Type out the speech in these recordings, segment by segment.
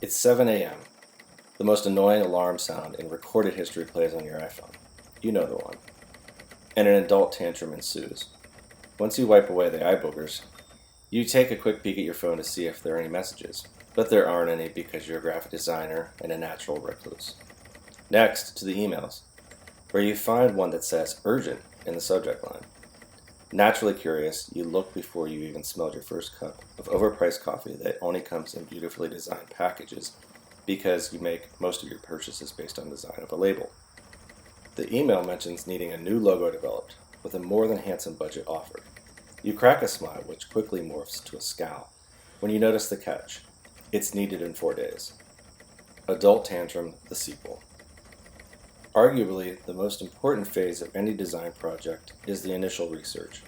It's 7 a.m. The most annoying alarm sound in recorded history plays on your iPhone. You know the one. And an adult tantrum ensues. Once you wipe away the eye boogers, you take a quick peek at your phone to see if there are any messages. But there aren't any because you're a graphic designer and a natural recluse. Next, to the emails, where you find one that says urgent in the subject line. Naturally curious, you look before you even smelled your first cup of overpriced coffee that only comes in beautifully designed packages because you make most of your purchases based on design of a label. The email mentions needing a new logo developed with a more than handsome budget offered. You crack a smile which quickly morphs to a scowl when you notice the catch. It's needed in 4 days. Adult Tantrum, the sequel. Arguably, the most important phase of any design project is the initial research.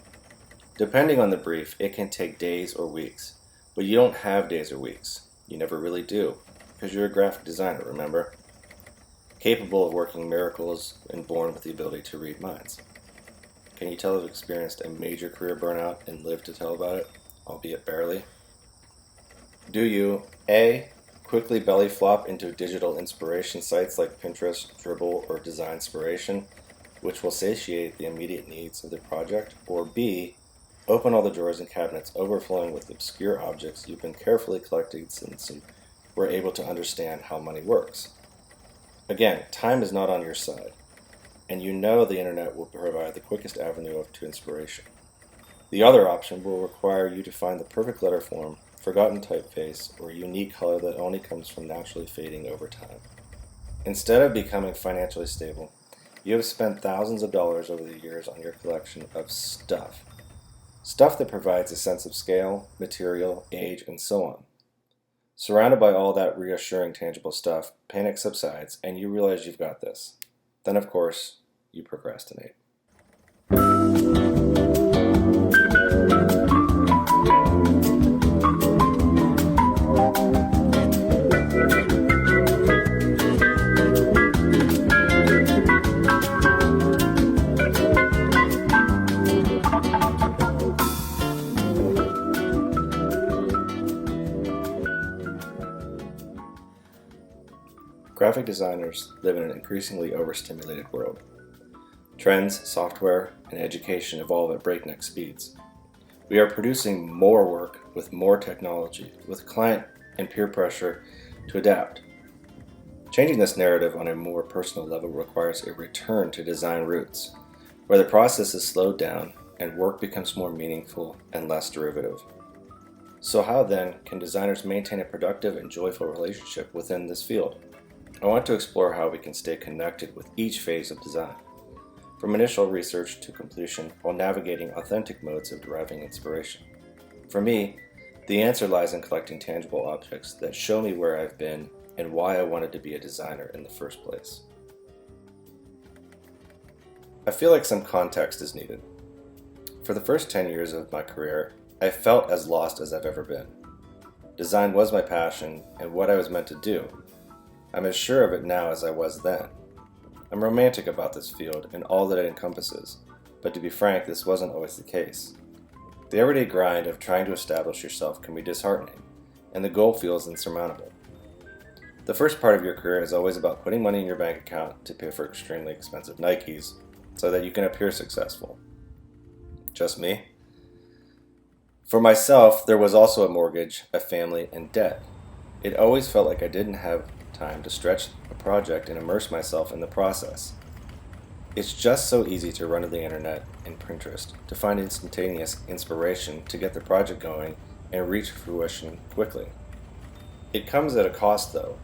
Depending on the brief, it can take days or weeks, but you don't have days or weeks. You never really do, because you're a graphic designer, remember? Capable of working miracles and born with the ability to read minds. Can you tell I've experienced a major career burnout and lived to tell about it, albeit barely? Do you, A, quickly belly flop into digital inspiration sites like Pinterest, Dribbble, or Designspiration, which will satiate the immediate needs of the project, or B, open all the drawers and cabinets overflowing with obscure objects you've been carefully collecting since you were able to understand how money works? Again, time is not on your side, and you know the internet will provide the quickest avenue to inspiration. The other option will require you to find the perfect letter form, forgotten typeface, or unique color that only comes from naturally fading over time. Instead of becoming financially stable, you have spent thousands of dollars over the years on your collection of stuff. Stuff that provides a sense of scale, material, age, and so on. Surrounded by all that reassuring tangible stuff, panic subsides and you realize you've got this. Then, of course, you procrastinate. Graphic designers live in an increasingly overstimulated world. Trends, software, and education evolve at breakneck speeds. We are producing more work with more technology, with client and peer pressure to adapt. Changing this narrative on a more personal level requires a return to design roots, where the process is slowed down and work becomes more meaningful and less derivative. So how then can designers maintain a productive and joyful relationship within this field? I want to explore how we can stay connected with each phase of design, from initial research to completion, while navigating authentic modes of deriving inspiration. For me, the answer lies in collecting tangible objects that show me where I've been and why I wanted to be a designer in the first place. I feel like some context is needed. For the first 10 years of my career, I felt as lost as I've ever been. Design was my passion and what I was meant to do. I'm as sure of it now as I was then. I'm romantic about this field and all that it encompasses, but to be frank, this wasn't always the case. The everyday grind of trying to establish yourself can be disheartening, and the goal feels insurmountable. The first part of your career is always about putting money in your bank account to pay for extremely expensive Nikes so that you can appear successful. Just me? For myself, there was also a mortgage, a family, and debt. It always felt like I didn't have time to stretch a project and immerse myself in the process. It's just so easy to run to the internet and Pinterest to find instantaneous inspiration to get the project going and reach fruition quickly. It comes at a cost though.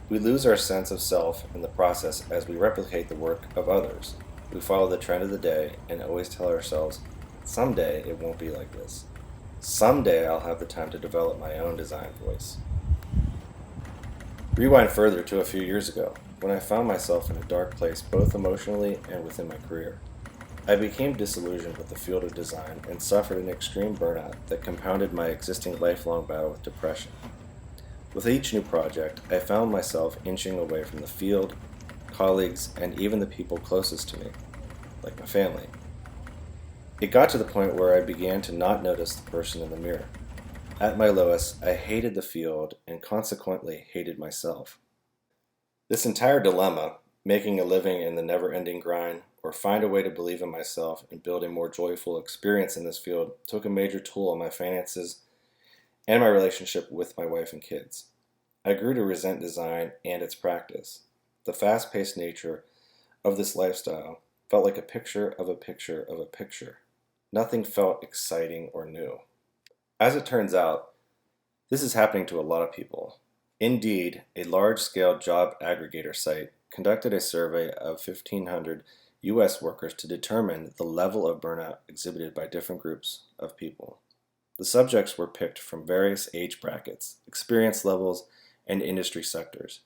We lose our sense of self in the process as we replicate the work of others. We follow the trend of the day and always tell ourselves, someday it won't be like this. Someday I'll have the time to develop my own design voice. Rewind further to a few years ago, when I found myself in a dark place both emotionally and within my career. I became disillusioned with the field of design and suffered an extreme burnout that compounded my existing lifelong battle with depression. With each new project, I found myself inching away from the field, colleagues, and even the people closest to me, like my family. It got to the point where I began to not notice the person in the mirror. At my lowest, I hated the field and consequently hated myself. This entire dilemma, making a living in the never-ending grind or find a way to believe in myself and build a more joyful experience in this field, took a major toll on my finances and my relationship with my wife and kids. I grew to resent design and its practice. The fast-paced nature of this lifestyle felt like a picture of a picture of a picture. Nothing felt exciting or new. As it turns out, this is happening to a lot of people. Indeed, a large-scale job aggregator site conducted a survey of 1,500 U.S. workers to determine the level of burnout exhibited by different groups of people. The subjects were picked from various age brackets, experience levels, and industry sectors.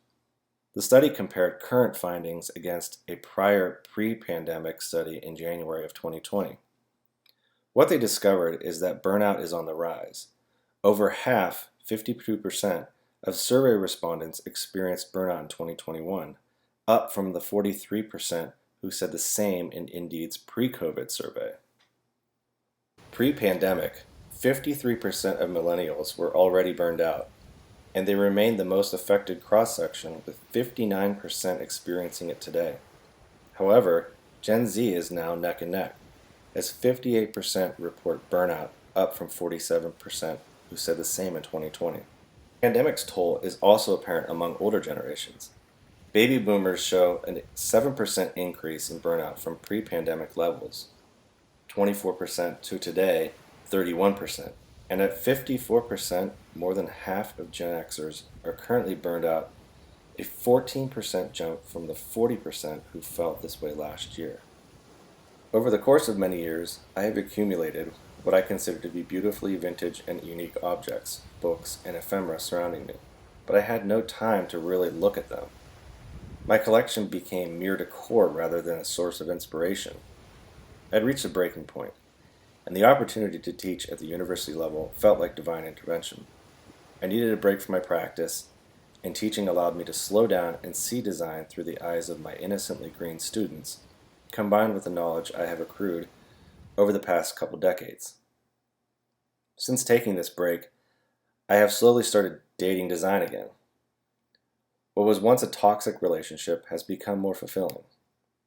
The study compared current findings against a prior pre-pandemic study in January of 2020. What they discovered is that burnout is on the rise. Over half, 52%, of survey respondents experienced burnout in 2021, up from the 43% who said the same in Indeed's pre-COVID survey. Pre-pandemic, 53% of millennials were already burned out, and they remain the most affected cross-section, with 59% experiencing it today. However, Gen Z is now neck and neck, as 58% report burnout, up from 47% who said the same in 2020. The pandemic's toll is also apparent among older generations. Baby boomers show a 7% increase in burnout from pre-pandemic levels, 24% to today, 31%. And at 54%, more than half of Gen Xers are currently burned out, a 14% jump from the 40% who felt this way last year. Over the course of many years, I have accumulated what I consider to be beautifully vintage and unique objects, books, and ephemera surrounding me, but I had no time to really look at them. My collection became mere decor rather than a source of inspiration. I had reached a breaking point, and the opportunity to teach at the university level felt like divine intervention. I needed a break from my practice, and teaching allowed me to slow down and see design through the eyes of my innocently green students, combined with the knowledge I have accrued over the past couple decades. Since taking this break, I have slowly started dating design again. What was once a toxic relationship has become more fulfilling.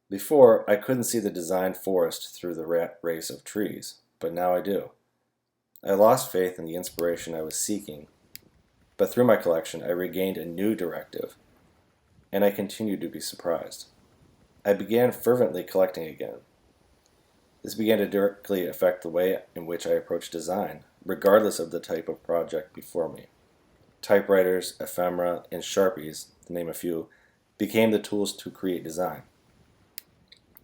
Before, I couldn't see the design forest through the rat race of trees, but now I do. I lost faith in the inspiration I was seeking, but through my collection I regained a new directive, and I continue to be surprised. I began fervently collecting again. This began to directly affect the way in which I approach design, regardless of the type of project before me. Typewriters, ephemera, and Sharpies, to name a few, became the tools to create design.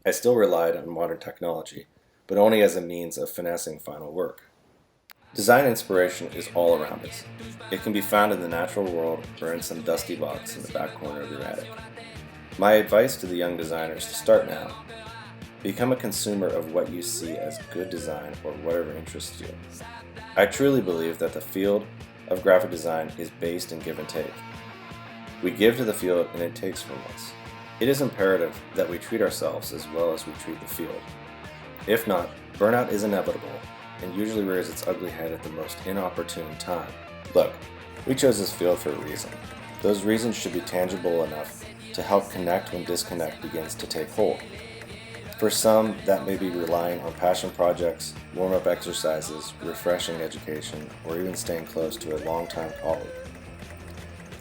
I still relied on modern technology, but only as a means of finessing final work. Design inspiration is all around us. It can be found in the natural world or in some dusty box in the back corner of your attic. My advice to the young designers to start now: become a consumer of what you see as good design or whatever interests you. I truly believe that the field of graphic design is based in give and take. We give to the field and it takes from us. It is imperative that we treat ourselves as well as we treat the field. If not, burnout is inevitable and usually rears its ugly head at the most inopportune time. Look, we chose this field for a reason. Those reasons should be tangible enough to help connect when disconnect begins to take hold. For some, that may be relying on passion projects, warm-up exercises, refreshing education, or even staying close to a longtime colleague.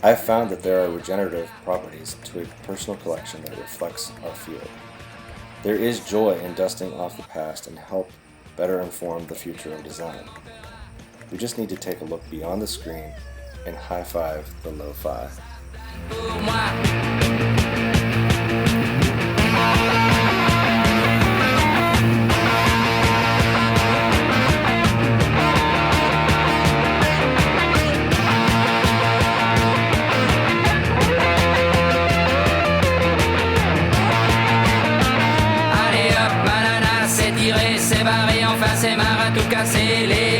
I've found that there are regenerative properties to a personal collection that reflects our field. There is joy in dusting off the past and help better inform the future of design. We just need to take a look beyond the screen and high-five the lo-fi. Allez hop, banana, c'est tiré, c'est barré, enfin c'est marre à tout casser les